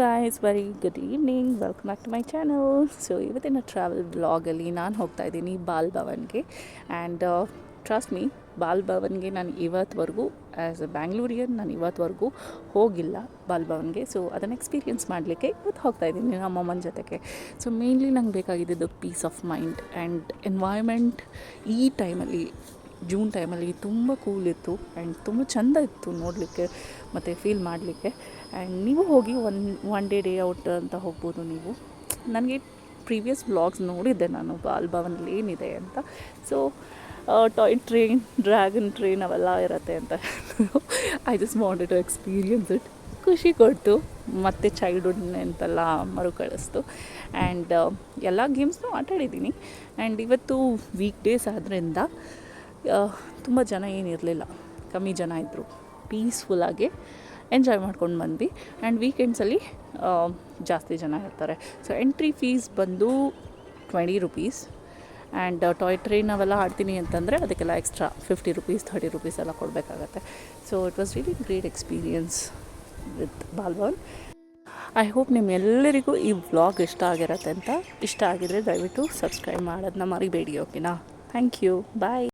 Guys, very good evening. Welcome back to my channel. So ಇವತ್ತಿನ travel ಬ್ಲಾಗಲ್ಲಿ ನಾನು ಹೋಗ್ತಾ ಇದ್ದೀನಿ ಬಾಲ್ ಭವನ್ಗೆ. ಆ್ಯಂಡ್ ಟ್ರಸ್ಟ್ ಮೀ, ಬಾಲ್ ಭವನ್ಗೆ ನಾನು ಇವತ್ತುವರೆಗೂ ಆ್ಯಸ್ ಎ ಬ್ಯಾಂಗ್ಳೂರಿಯನ್ ನಾನು ಇವತ್ತುವರೆಗೂ ಹೋಗಿಲ್ಲ ಬಾಲ್ ಭವನ್ಗೆ. ಸೊ ಅದನ್ನು ಎಕ್ಸ್ಪೀರಿಯೆನ್ಸ್ ಮಾಡಲಿಕ್ಕೆ ಇವತ್ತು ಹೋಗ್ತಾ ಇದ್ದೀನಿ ನಮ್ಮಮ್ಮನ ಜೊತೆಗೆ. ಸೊ ಮೇನ್ಲಿ ನಂಗೆ ಬೇಕಾಗಿದ್ದು peace of mind and environment. ಈ ಟೈಮಲ್ಲಿ ಜೂನ್ ಟೈಮಲ್ಲಿ ತುಂಬ ಕೂಲ್ ಇತ್ತು ಆ್ಯಂಡ್ ತುಂಬ ಚೆಂದ ಇತ್ತು ನೋಡಲಿಕ್ಕೆ ಮತ್ತು ಫೀಲ್ ಮಾಡಲಿಕ್ಕೆ. ಆ್ಯಂಡ್ ನೀವು ಹೋಗಿ ಒನ್ ಡೇ ಔಟ್ ಅಂತ ಹೋಗ್ಬೋದು ನೀವು. ನನಗೆ ಪ್ರೀವಿಯಸ್ ವ್ಲಾಗ್ಸ್ ನೋಡಿದ್ದೆ ನಾನು ಬಾಲ್ ಭವನಲ್ಲಿ ಏನಿದೆ ಅಂತ. So toy train, dragon train ಅವೆಲ್ಲ ಇರುತ್ತೆ ಅಂತ I just wanted to experience it. ಖುಷಿ ಕೊಡ್ತು, ಮತ್ತು ಚೈಲ್ಡ್ಹುಡ್ ಅಂತೆಲ್ಲ ಮರುಕಳಿಸ್ತು. ಆ್ಯಂಡ್ ಎಲ್ಲ ಗೇಮ್ಸ್ನೂ ಆಟಾಡಿದ್ದೀನಿ. ಆ್ಯಂಡ್ ಇವತ್ತು ವೀಕ್ ಡೇಸ್ ಆದ್ದರಿಂದ ತುಂಬ ಜನ ಏನಿರಲಿಲ್ಲ, ಕಮ್ಮಿ ಜನ ಇದ್ದರು. ಪೀಸ್ಫುಲ್ಲಾಗಿ ಎಂಜಾಯ್ ಮಾಡ್ಕೊಂಡು ಬಂದ್ವಿ. ಆ್ಯಂಡ್ ವೀಕೆಂಡ್ಸಲ್ಲಿ ಜಾಸ್ತಿ ಜನ ಇರ್ತಾರೆ. ಸೊ ಎಂಟ್ರಿ ಫೀಸ್ ಬಂದು 20 ರುಪೀಸ್. ಆ್ಯಂಡ್ ಟಾಯ್ ಟ್ರೈನ್ ಅವೆಲ್ಲ ಆಡ್ತೀನಿ ಅಂತಂದರೆ ಅದಕ್ಕೆಲ್ಲ ಎಕ್ಸ್ಟ್ರಾ 50 ರುಪೀಸ್ 30 ರುಪೀಸ್ ಎಲ್ಲ ಕೊಡಬೇಕಾಗತ್ತೆ. So it was really great experience with Bal Bhavan. I hope ನಿಮ್ಮೆಲ್ಲರಿಗೂ ಈ ವ್ಲಾಗ್ ಇಷ್ಟ ಆಗಿರತ್ತೆ ಅಂತ. ಇಷ್ಟ ಆಗಿದರೆ ದಯವಿಟ್ಟು ಸಬ್ಸ್ಕ್ರೈಬ್ ಮಾಡೋದನ್ನ ಮರಿಬೇಡಿ, ಓಕೆನಾ? Thank you, bye.